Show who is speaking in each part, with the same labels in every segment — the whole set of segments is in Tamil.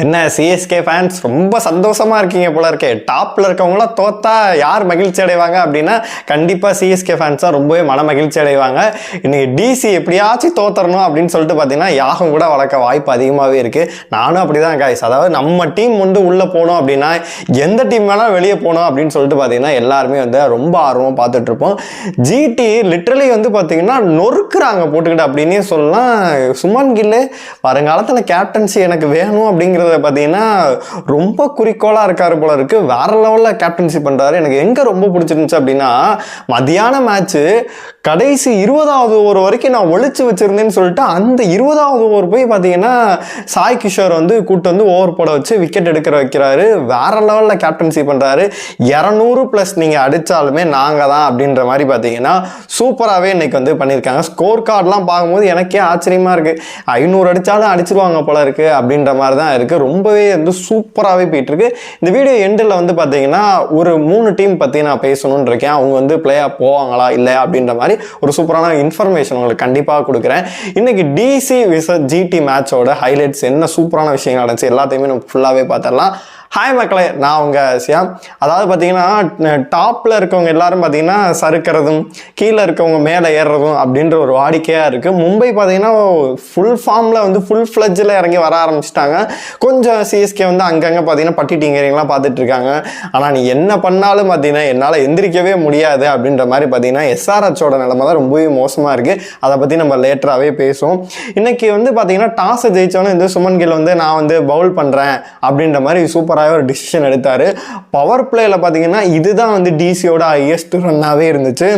Speaker 1: என்ன சிஎஸ்கே ஃபேன்ஸ் ரொம்ப சந்தோஷமா இருக்கீங்க போல இருக்கே. டாப்ல இருக்கவங்களாம் தோத்தா யார் மகிழ்ச்சி அடைவாங்க அப்படின்னா கண்டிப்பா சிஎஸ்கே ஃபேன்ஸ் தான் ரொம்பவே மன மகிழ்ச்சி அடைவாங்க. இன்னைக்கு டிசி எப்படியாச்சும் தோத்தரணும் அப்படின்னு சொல்லிட்டு பார்த்தீங்கன்னா யாகம் கூட வளர்க்க வாய்ப்பு அதிகமாகவே இருக்கு. நானும் அப்படிதான் காய்ஸ். அதாவது நம்ம டீம் வந்து உள்ள போனோம் அப்படின்னா எந்த டீம் வேணாலும் வெளியே போனோம் அப்படின்னு சொல்லிட்டு பார்த்தீங்கன்னா எல்லாருமே வந்து ரொம்ப ஆர்வமாக பார்த்துட்டு இருப்போம். ஜிடி லிட்டரலி வந்து பார்த்தீங்கன்னா நொறுக்குறாங்க போட்டுக்கிட்டு அப்படின்னே சொல்லலாம். சுமன் கில்லு வருங்காலத்தில் கேப்டன்சி எனக்கு வேணும் அப்படிங்கிற பார்த்தீங்கன்னா ரொம்ப குறிக்கோளா இருக்காரு போல இருக்கு. வேற லெவல்ல கேப்டன்சி பண்றாரு. எனக்கு எங்க ரொம்ப பிடிச்சிருந்துச்சு அப்படின்னா மதியான மேட்ச் கடைசி 20வது ஓவர் வரைக்கும் நான் ஒழிச்சு வச்சிருந்தேன்னு சொல்லிட்டு அந்த 20வது ஓவர் போய் பார்த்தீங்கன்னா சாய் கிஷோர் வந்து கூட்டு வந்து ஓவர் போட வச்சு விக்கெட் எடுக்கிற வைக்கிறாரு. வேற லெவலில் கேப்டன்சி பண்ணுறாரு. 200+ நீங்கள் அடித்தாலுமே நாங்கள் தான் அப்படின்ற மாதிரி பார்த்தீங்கன்னா சூப்பராகவே இன்னைக்கு வந்து பண்ணியிருக்காங்க. ஸ்கோர் கார்டெலாம் பார்க்கும்போது எனக்கே ஆச்சரியமாக இருக்குது. 500 அடித்தாலும் அடிச்சிருவாங்க போல இருக்குது அப்படின்ற மாதிரி தான் இருக்குது. ரொம்பவே வந்து சூப்பராகவே போயிட்டுருக்கு. இந்த வீடியோ எண்டில் வந்து பார்த்தீங்கன்னா ஒரு 3 டீம் பற்றி நான் பேசணும்னு இருக்கேன். அவங்க வந்து பிளே ஆஃப் போவாங்களா இல்லை அப்படின்ற மாதிரி ஒரு சூப்பரான இன்ஃபர்மேஷன் உங்களுக்கு கண்டிப்பாக கொடுக்குறேன். இன்னைக்கு டிசி விசஸ் ஜிடி மேட்சோட ஹைலைட்ஸ் என்ன சூப்பரான விஷயங்கள் நடந்துச்சு எல்லாத்தையுமே நம்ம ஃபுல்லாகவே பார்த்துடலாம். ஹாய் மக்களே, நான் உங்கள் சியாம். அதாவது பார்த்தீங்கன்னா டாப்பில் இருக்கவங்க எல்லாரும் பார்த்தீங்கன்னா சறுக்கிறதும் கீழே இருக்கவங்க மேலே ஏறுறதும் அப்படின்ற ஒரு வாடிக்கையாக இருக்குது. மும்பை பார்த்தீங்கன்னா ஃபுல் ஃபார்மில் வந்து ஃபுல் ஃப்ளட்ஜில் இறங்கி வர ஆரம்பிச்சிட்டாங்க. கொஞ்சம் சிஎஸ்கே வந்து அங்கங்கே பார்த்தீங்கன்னா பட்டி டிங்கரிங்லாம் பார்த்துட்டு இருக்காங்க. ஆனால் நீ என்ன பண்ணாலும் பார்த்தீங்கன்னா என்னால் எந்திரிக்கவே முடியாது அப்படின்ற மாதிரி பார்த்தீங்கன்னா எஸ்ஆர்ஹெச்சோட நிலைமை தான் ரொம்பவே மோசமாக இருக்குது. அதை பற்றி நம்ம லேட்டராகவே பேசுவோம். இன்னைக்கு வந்து பார்த்தீங்கன்னா டாஸை ஜெயிச்சோன்னு இந்த சுமன் கில் வந்து நான் வந்து பவுல் பண்ணுறேன் அப்படின்ற மாதிரி சூப்பராக ஒரு டிசிஷன் எடுத்தாரு. பவர் பிளேல பாத்தீங்கன்னா இதுதான் வந்து டிசியோட ஹையஸ்ட் ரன்னாவே இருந்துச்சு.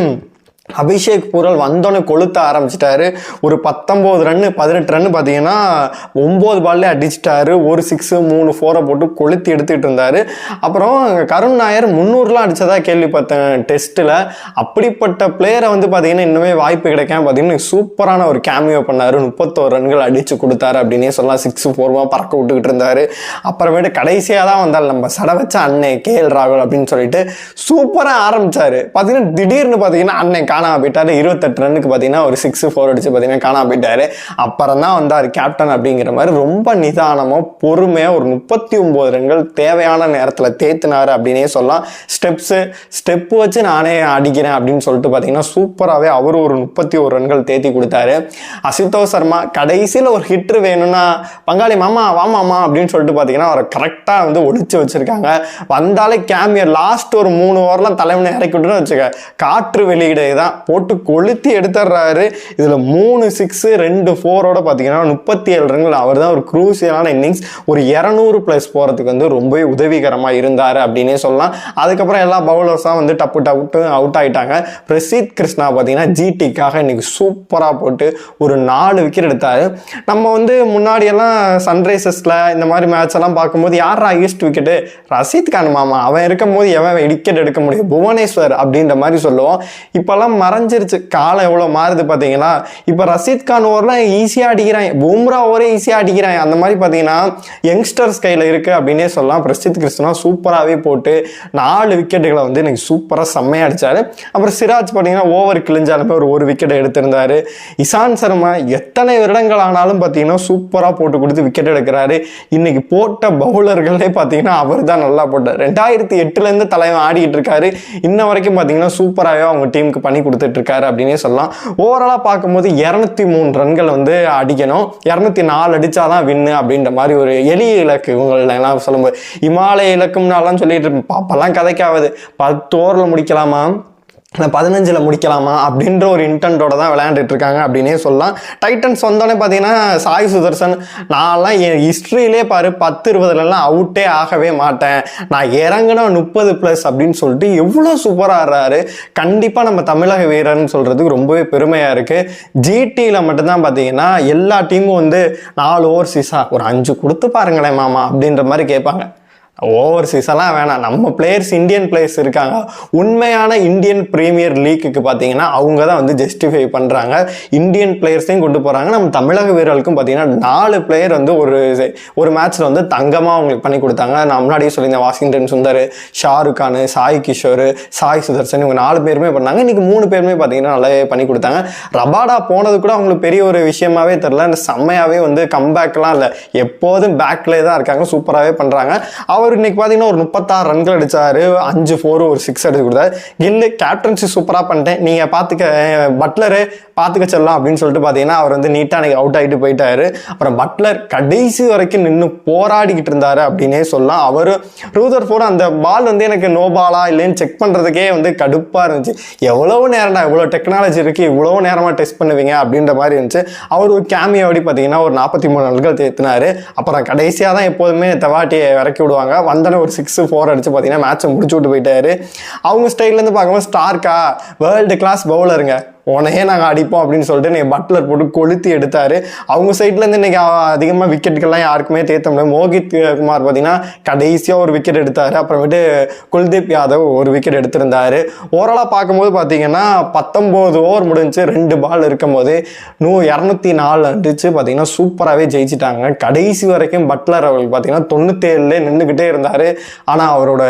Speaker 1: அபிஷேக் பூரல் வந்தோடனே கொளுத்த ஆரம்பிச்சிட்டாரு. ஒரு 19 ரன்னு 18 ரன்னு பார்த்தீங்கன்னா 9 பால்லே அடிச்சிட்டாரு. ஒரு 6 3 4 போட்டு கொளுத்தி எடுத்துகிட்டு இருந்தார். அப்புறம் கருண் நாயர் 300லாம் அடித்ததா கேள்விப்பட்டேன் டெஸ்ட்டில். அப்படிப்பட்ட பிளேயரை வந்து பார்த்தீங்கன்னா இன்னுமே வாய்ப்பு கிடைக்காம பார்த்தீங்கன்னா சூப்பரான ஒரு கேமியோ பண்ணார். 31 ரன்கள் அடித்து கொடுத்தாரு அப்படின்னே சொல்லலாம். 6 4 பறக்க விட்டுக்கிட்டு இருந்தார். அப்புறமேட்டு கடைசியாக தான் வந்தால் நம்ம சட வச்ச அன்னை KL ராகுல் அப்படின்னு சொல்லிட்டு சூப்பராக ஆரம்பித்தார். பார்த்தீங்கன்னா திடீர்னு பார்த்தீங்கன்னா அன்னை காணாம போயிட்டாரு. 28 ரன்னுக்கு பார்த்தீங்கன்னா ஒரு 6 4 அடிச்சு பார்த்தீங்கன்னா காணாம போயிட்டாரு. அப்புறம் தான் வந்தார் கேப்டன் அப்படிங்கிற மாதிரி ரொம்ப நிதானமாக பொறுமையாக ஒரு 39 ரன்கள் தேவையான நேரத்தில் தேத்தினாரு அப்படின்னே சொல்லலாம். ஸ்டெப்பு வச்சு நானே அடிக்கிறேன் அப்படின்னு சொல்லிட்டு பார்த்தீங்கன்னா சூப்பராகவே அவர் ஒரு 31 ரன்கள் தேத்தி கொடுத்தாரு. அசுதோஷ் சர்மா கடைசியில் ஒரு ஹிட்ரு வேணும்னா பங்காளி மாமா வாமாமா அப்படின்னு சொல்லிட்டு பார்த்தீங்கன்னா அவரை கரெக்டாக வந்து ஒழிச்சு வச்சிருக்காங்க. வந்தாலே கேமியர் லாஸ்ட் ஒரு 3 ஓவர்லாம் தலைவனை இறக்கி விட்டுன்னு வச்சுக்க காற்று வெளியிட தான் போட்டு கொளுத்தி எடுத்துடுறாரு. இதுல 3 6 2 4 பார்த்தீங்கன்னா 37 ரன்கள். அவர் தான் ஒரு குரூசியலான இன்னிங்ஸ். ஒரு 200+ போறதுக்கு வந்து ரொம்பவே உதவிகரமா இருந்தாரு அப்படின்னே சொல்லலாம். அதுக்கப்புறம் எல்லா பவுலர்ஸாக வந்து டப்பு அவுட் ஆயிட்டாங்க. பிரசித் கிருஷ்ணா பார்த்தீங்கன்னா ஜிடிக்காக இன்னைக்கு சூப்பரா போட்டு ஒரு 4 விக்கெட் எடுத்தாரு. நம்ம வந்து முன்னாடி எல்லாம் சன்ரைசர்ஸ்ல இந்த மாதிரி மேட்ச் எல்லாம் பார்க்கும்போது யார் ஹையஸ்ட் விக்கெட்டு ரஷீத் கான் மாமா அவன் இருக்கும் போது எவன் விக்கெட் எடுக்க முடியும் புவனேஸ்வர் அப்படின்ற மாதிரி சொல்லுவோம். இப்பெல்லாம் மறைஞ்சிருச்சு. காலம் எவ்வளவு மாறுது பாத்தீங்கன்னா. இப்ப ரஷீத் கான் ஓவர்லாம் ஈஸியா அடிக்கிறாங்க. பும்ரா ஓவரே ஈஸியா அடிக்கிறாங்க. அந்த மாதிரி பாத்தீங்கன்னா யங்ஸ்டர்ஸ் கையில இருக்கு அப்படின்னே சொல்லலாம். பிரசித் கிருஷ்ணா சூப்பராகவே போட்டு 4 விக்கெட்டுகளை வந்து இன்னைக்கு சூப்பரா செம்மையா அடிச்சாரு. அப்புறம் சிராஜ் பாத்தீங்கன்னா ஓவர் கிழிஞ்சாலுமே ஒரு விக்கெட் எடுத்திருந்தாரு. இசான் சர்மா எத்தனை வருடங்கள் ஆனாலும் பாத்தீங்கன்னா சூப்பரா போட்டு கொடுத்து விக்கெட் எடுக்கிறாரு. இன்னைக்கு போட்ட பவுலர்களே பாத்தீங்கன்னா அவர் தான் நல்லா போட்டார். 2008 இருந்து தலைவன் ஆடிக்கிட்டு இருக்காரு. இன்ன வரைக்கும் பாத்தீங்கன்னா சூப்பராகவே அவங்க டீமுக்கு பண்ணி கொடுத்துட்டு இருக்காரு அப்படின்னே சொல்லலாம். ஓவராலா பார்க்கும்போது 203 ரன்கள் வந்து அடிக்கணும். 204 அடிச்சாதான் வின்னு அப்படின்ற மாதிரி ஒரு எளிய இலக்கு இவங்களெல்லாம் சொல்லும்போது இமாலய இலக்கும்னாலாம் சொல்லிட்டு பாப்பெல்லாம் கதைக்காவது 10 ஓவரில் முடிக்கலாமா 15 முடிக்கலாமா அப்படின்ற ஒரு இன்டென்ட்டோட தான் விளையாண்டுட்டு இருக்காங்க அப்படின்னே சொல்லலாம். டைட்டன்ஸ் வந்தோடனே பார்த்தீங்கன்னா சாய் சுதர்சன் நான்லாம் என் ஹிஸ்ட்ரியிலே பாரு 10-20 அவுட்டே ஆகவே மாட்டேன், நான் இறங்கினா 30+ அப்படின்னு சொல்லிட்டு எவ்வளோ சூப்பராக ஆடுறாரு. கண்டிப்பாக நம்ம தமிழக வீரர்னு சொல்கிறதுக்கு ரொம்பவே பெருமையாக இருக்குது. ஜிடியில் மட்டும்தான் பார்த்தீங்கன்னா எல்லா டீமும் வந்து 4 ஓவர் சீஸா ஒரு 5 கொடுத்து பாருங்களேன் மாமா அப்படின்ற மாதிரி கேட்பாங்க. ஓவர்சீஸெல்லாம் வேணாம், நம்ம பிளேயர்ஸ் இந்தியன் பிளேயர்ஸ் இருக்காங்க. உண்மையான இந்தியன் பிரீமியர் லீக்குக்கு பார்த்தீங்கன்னா அவங்க தான் வந்து ஜஸ்டிஃபை பண்ணுறாங்க, இந்தியன் பிளேயர்ஸையும் கொண்டு போகிறாங்க. நம்ம தமிழக வீரர்களுக்கும் பார்த்தீங்கன்னா 4 பிளேயர் வந்து ஒரு மேட்ச்சில் வந்து தங்கமாக அவங்களுக்கு பண்ணி கொடுத்தாங்க. நான் முன்னாடியே சொல்லியிருந்தேன், வாஷிங்டன் சுந்தர், ஷாருக் கான், சாய் கிஷோர், சாய் சுதர்சன், இவங்க 4 பேருமே பண்ணாங்க. இன்னைக்கு 3 பேருமே பார்த்தீங்கன்னா நல்லாவே பண்ணி கொடுத்தாங்க. ரபாடா போனது கூட அவங்களுக்கு பெரிய ஒரு விஷயமாவே தெரியல, செம்மையாகவே வந்து கம்பேக்லாம் இல்லை, எப்போதும் பேக்லேயே தான் இருக்காங்க, சூப்பராகவே பண்ணுறாங்க. அவர் இன்னைக்கு பார்த்தீங்கன்னா ஒரு 36 ரன்கள் அடிச்சாரு, 5 4 ஒரு 6 அடிச்சு கொடுத்தாரு. கில்லு கேப்டன்சி சூப்பராக பண்ணிட்டேன், நீங்கள் பார்த்துக்க பட்லரு பார்த்துக்க செல்லாம் அப்படின்னு சொல்லிட்டு பார்த்தீங்கன்னா அவர் வந்து நீட்டாக அன்னைக்கு அவுட் ஆகிட்டு போயிட்டாரு. அப்புறம் பட்லர் கடைசி வரைக்கும் நின்று போராடிக்கிட்டு இருந்தாரு அப்படின்னே சொல்லலாம். அவர் ரூதர்ஃபோர்டு அந்த பால் வந்து எனக்கு நோ பாலா இல்லைன்னு செக் பண்ணுறதுக்கே வந்து கடுப்பாக இருந்துச்சு. எவ்வளோ நேரம்டா, இவ்வளோ டெக்னாலஜி இருக்குது, இவ்வளோ நேரமாக டெஸ்ட் பண்ணுவீங்க அப்படின்ற மாதிரி இருந்துச்சு. அவர் ஒரு கேமியோடி பார்த்தீங்கன்னா ஒரு 43 ரன்கள் தேத்தினாரு. அப்புறம் கடைசியாக தான் எப்போதுமே தெவாட்டியை இறக்கி விடுவாங்க, வந்தன ஒரு 6 4 அடிச்சு பார்த்தீங்கன்னா மேட்சை முடிச்சு விட்டு போயிட்டாரு. அவங்க ஸ்டைல்லேருந்து பார்க்கும்போது ஸ்டார்க்கா வேர்ல்டு கிளாஸ் பவுலருங்க, உனையே நாங்கள் அடிப்போம் அப்படின்னு சொல்லிட்டு நீ பட்லர் போட்டு கொளுத்தி எடுத்தார். அவங்க சைட்லேருந்து இன்றைக்கி அதிகமாக விக்கெட்டுக்கெல்லாம் யாருக்குமே தேத்த முடியாது. மோகித் குமார் பார்த்தீங்கன்னா கடைசியாக ஒரு விக்கெட் எடுத்தார், அப்புறமேட்டு குல்தீப் யாதவ் ஒரு விக்கெட் எடுத்திருந்தார். ஓவராலாக பார்க்கும்போது பார்த்தீங்கன்னா 19 ஓவர் முடிஞ்சு 2 பால் இருக்கும் போது 204 அடிச்சு பார்த்தீங்கன்னா சூப்பராகவே ஜெயிச்சிட்டாங்க. கடைசி வரைக்கும் பட்லர் அவர்கள் பார்த்தீங்கன்னா 97 நின்றுக்கிட்டே இருந்தார். ஆனால் அவரோட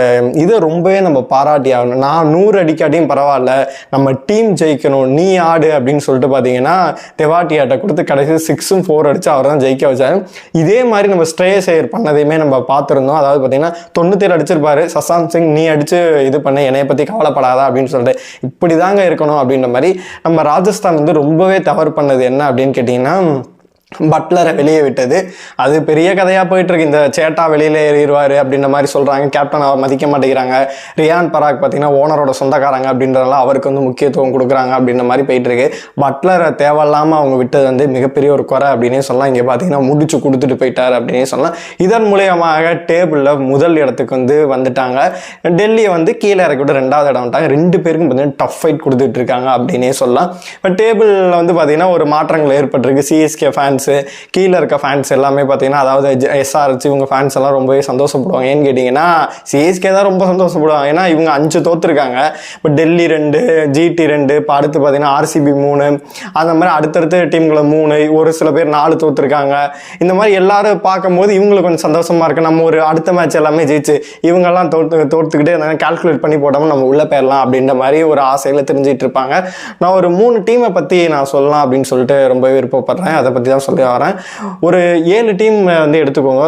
Speaker 1: இதை ரொம்பவே நம்ம பாராட்டி ஆகணும். நான் 100 அடிக்காட்டியும் பரவாயில்ல, நம்ம டீம் ஜெயிக்கணும், நீ ஆடு அப்படின்னு சொல்லிட்டு பார்த்தீங்கன்னா தெவாட்டியாட்ட கொடுத்து கடைசி 6 4 அடிச்சு அவர் தான் ஜெயிக்க வச்சாரு. இதே மாதிரி நம்ம ஸ்ட்ரேயஸ் ஐயர் பண்ணதையுமே நம்ம பார்த்துருந்தோம். அதாவது பார்த்தீங்கன்னா 97 அடிச்சிருப்பாரு, சசாந்த் சிங் நீ அடிச்சு இது பண்ண, என்னைய பற்றி கவலைப்படாதா அப்படின்னு சொல்லிட்டு இப்படி தாங்க இருக்கணும் அப்படின்ற மாதிரி. நம்ம ராஜஸ்தான் வந்து ரொம்பவே தவறு பண்ணது என்ன அப்படின்னு கேட்டிங்கன்னா பட்லரை வெளியே விட்டது. அது பெரிய கதையாக போயிட்டுருக்கு. இந்த சேட்டா வெளியில் ஏறிடுவார் அப்படின்ற மாதிரி சொல்கிறாங்க, கேப்டன் அவர் மதிக்க மாட்டேங்கிறாங்க, ரியான் பராக் பார்த்தீங்கன்னா ஓனரோட சொந்தக்காரங்க அப்படின்றதெல்லாம் அவருக்கு வந்து முக்கியத்துவம் கொடுக்குறாங்க அப்படின்ற மாதிரி போயிட்டுருக்கு. பட்லரை தேவையில்லாமல் அவங்க விட்டது வந்து மிகப்பெரிய ஒரு குறை அப்படின்னே சொல்லலாம். இங்கே பார்த்தீங்கன்னா முடிச்சு கொடுத்துட்டு போயிட்டார் அப்படின்னே சொல்லலாம். இதன் மூலியமாக டேபிளில் முதல் இடத்துக்கு வந்து வந்துட்டாங்க. டெல்லியை வந்து கீழே இறக்கி விட்டு 2வது இடம் வந்துட்டாங்க. 2 பேருக்கும் பார்த்தீங்கன்னா டஃப் ஃபைட் கொடுத்துட்டு இருக்காங்க அப்படின்னே சொல்லலாம். இப்போ டேபிளில் வந்து பார்த்தீங்கன்னா ஒரு மாற்றங்கள் ஏற்பட்டிருக்கு. சிஎஸ்கே ஃபேன்ஸ், கீழே இருக்க ஃபேன்ஸ் எல்லாமே பார்த்தீங்கன்னா, அதாவது எஸ்ஆர்ஹெச் இவங்க ஃபேன்ஸ் எல்லாம் ரொம்பவே சந்தோஷப்படுவாங்க. ஏன்னு கேட்டிங்கன்னா சிஎஸ்கே தான் ரொம்ப சந்தோஷப்படுவாங்க, ஏன்னா இவங்க 5 தோத்துருக்காங்க. இப்போ டெல்லி 2, ஜிடி 2, இப்போ அடுத்து பார்த்தீங்கன்னா ஆர்சிபி 3, அந்த மாதிரி அடுத்தடுத்த டீம்களை 3, ஒரு சில பேர் 4 தோத்துருக்காங்க. இந்த மாதிரி எல்லாரும் பார்க்கும்போது இவங்களுக்கு கொஞ்சம் சந்தோஷமாக இருக்குது. நம்ம ஒரு அடுத்த மேட்ச் எல்லாமே ஜெயிச்சு இவங்கெல்லாம் தோற்றுக்கிட்டு கால்குலேட் பண்ணி போட்டோம்னா நம்ம உள்ளே போயிடலாம் அப்படின்ற மாதிரி ஒரு ஆசையில் தெரிஞ்சிட்டு இருப்பாங்க. நான் ஒரு 3 டீமை பற்றி நான் சொல்லலாம் அப்படின்னு சொல்லிட்டு ரொம்பவே விருப்பப்படுறேன். அதை பற்றி தான் சொல்லி வரேன். ஒரு 7 டீம் வந்து எடுத்துக்கோங்க,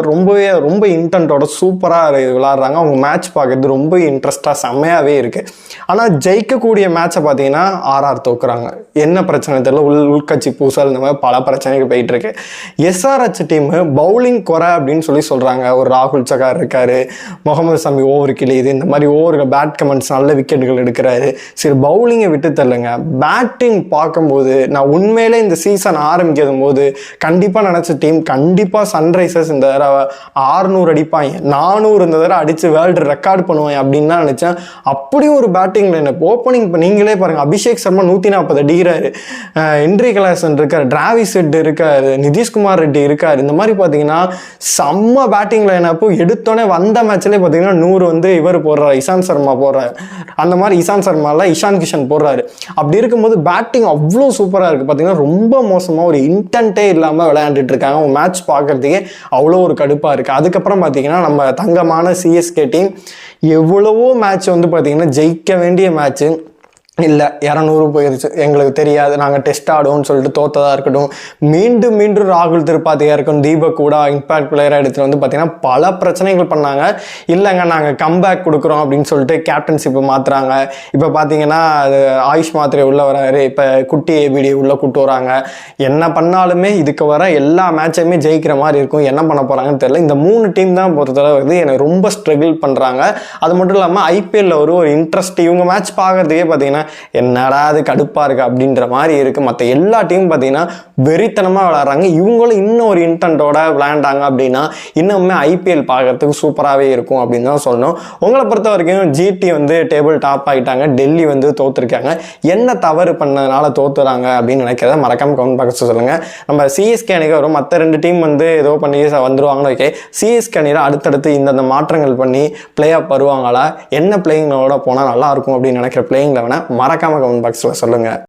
Speaker 1: ரொம்ப இன்டென்ட்டோட சூப்பராக விளையாடுறாங்க. அவங்க மேட்ச் பார்க்கறது ரொம்ப இன்ட்ரெஸ்டாக செம்மையாகவே இருக்குது. ஆனால் ஜெயிக்கக்கூடிய மேட்சை பார்த்தீங்கன்னா ஆர்ஆர் தோக்குறாங்க. என்ன பிரச்சனை தெரியல, உள்கட்சி பூசல் இந்த மாதிரி பல பிரச்சனைகள் போயிட்டு இருக்கு. எஸ்ஆர்ஹெச் டீம் பவுலிங் குறை அப்படின்னு சொல்கிறாங்க. ஒரு ராகுல் சகார் இருக்காரு, முகமது சமி ஓவர் கிளியுது, இந்த மாதிரி ஓவர்கள் பேட் கமெண்ட்ஸ் நல்ல விக்கெட்டுகள் எடுக்கிறாரு. சரி, பவுலிங்கை விட்டு தரலுங்க, பேட்டிங் பார்க்கும்போது நான் உண்மையிலே இந்த சீசன் ஆரம்பிக்கும் போது கண்டிப்பாக நினச்ச டீம் கண்டிப்பாக சன்ரைசர்ஸ் இந்த தடவை 600 அடிப்பாங்க, 400 இந்த தடவை அடித்து வேர்ல்டு ரெக்கார்ட் பண்ணுவாங்க அப்படின்னு தான் நினச்சேன். அப்படி ஒரு பேட்டிங் லைனப் ஓப்பனிங் இப்போ நீங்களே பாருங்கள். அபிஷேக் சர்மா 140 அடிக்கிறாரு, ஹென்ரி கலாசன் இருக்கார், டிராவிஸ் ஹெட் இருக்காரு, நிதிஷ்குமார் ரெட்டி இருக்கார். இந்த மாதிரி பார்த்தீங்கன்னா செம்ம பேட்டிங் லைனப்பு. எடுத்தோடனே வந்த மேட்ச்லேயே பார்த்தீங்கன்னா 100 வந்து இவர் போடுறாரு, இஷாந்த் சர்மா போடுறாரு. அந்த மாதிரி இஷாந்த் சர்மாவில் இஷான் கிஷன் போடுறாரு. அப்படி இருக்கும்போது பேட்டிங் அவ்வளோ சூப்பராக இருக்குது. பார்த்தீங்கன்னா ரொம்ப மோசமாக ஒரு இன்டென்ட்டே இல்லாமல் விளையாண்டுட்டு இருக்காங்க. அவங்க மேட்ச் பார்க்கறதுக்கே அவ்வளோ ஒரு கடுப்பாக இருக்குது. அதுக்கப்புறம் பார்த்தீங்கன்னா நம்ம தங்கமான சிஎஸ்கே டீம் எவ்வளவோ மேட்ச் வந்து பார்த்தீங்கன்னா ஜெயிக்க வேண்டிய மேட்ச்சு இல்லை 200 போயிருச்சு, எங்களுக்கு தெரியாது, நாங்கள் டெஸ்ட் ஆடுவோம்னு சொல்லிட்டு தோத்ததாக இருக்கட்டும், மீண்டும் ராகுல் திரிபாதியாக இருக்கட்டும், தீபக் கூட இம்பாக்ட் பிளேயராக எடுத்துகிட்டு வந்து பார்த்தீங்கன்னா பல பிரச்சனைகள் பண்ணாங்க. இல்லைங்க நாங்கள் கம்பேக் கொடுக்குறோம் அப்படின்னு சொல்லிட்டு கேப்டன்ஷிப்பை மாற்றுறாங்க. இப்போ பார்த்தீங்கன்னா ஆயுஷ் மாத்திரை உள்ளே வராரு, இப்போ குட்டி ஏபிடி உள்ளே கூட்டு வராங்க. என்ன பண்ணாலுமே இதுக்கு வர எல்லா மேட்சையுமே ஜெயிக்கிற மாதிரி இருக்கும். என்ன பண்ண போகிறாங்கன்னு தெரியல. இந்த 3 டீம் தான் பொறுத்தளவு வந்து எனக்கு ரொம்ப ஸ்ட்ரகிள் பண்ணுறாங்க. அது மட்டும் இல்லாமல் ஐபிஎல்ல ஒரு இன்ட்ரெஸ்ட், இவங்க மேட்ச் பார்க்குறதுக்கே பார்த்தீங்கன்னா என்னடா அது கடுப்பாக இருக்குது அப்படின்ற மாதிரி இருக்குது. மற்ற எல்லா டீமும் பார்த்தீங்கன்னா வெறித்தனமாக விளையாடுறாங்க. இவங்களும் இன்னும் ஒரு இன்டென்ட்டோட விளையாண்டாங்க அப்படின்னா இன்னுமே ஐபிஎல் பார்க்கறதுக்கு சூப்பராகவே இருக்கும் அப்படின்னு தான் சொல்லணும். உங்களை பொறுத்த வரைக்கும் ஜிடி வந்து டேபிள் டாப் ஆகிட்டாங்க, டெல்லி வந்து தோத்துருக்காங்க. என்ன தவறு பண்ணதுனால தோத்துறாங்க அப்படின்னு நினைக்கிறத மறக்காம கமெண்ட் பாக்ஸ் சொல்லுங்க. நம்ம சிஎஸ்கே அணிக்கு வரும், மற்ற 2 டீம் வந்து ஏதோ பண்ணி வந்துருவாங்கன்னு ஓகே. சிஎஸ்கே அணியில் அடுத்தடுத்து இந்த மாற்றங்கள் பண்ணி பிளே ஆஃப் வருவாங்களா, என்ன பிளேயிங்களோட போனால் நல்லா இருக்கும் அப்படின்னு நினைக்கிற பிளேயிங் லெவனை மறக்காம கமெண்ட் பாக்ஸில் சொல்லுங்க.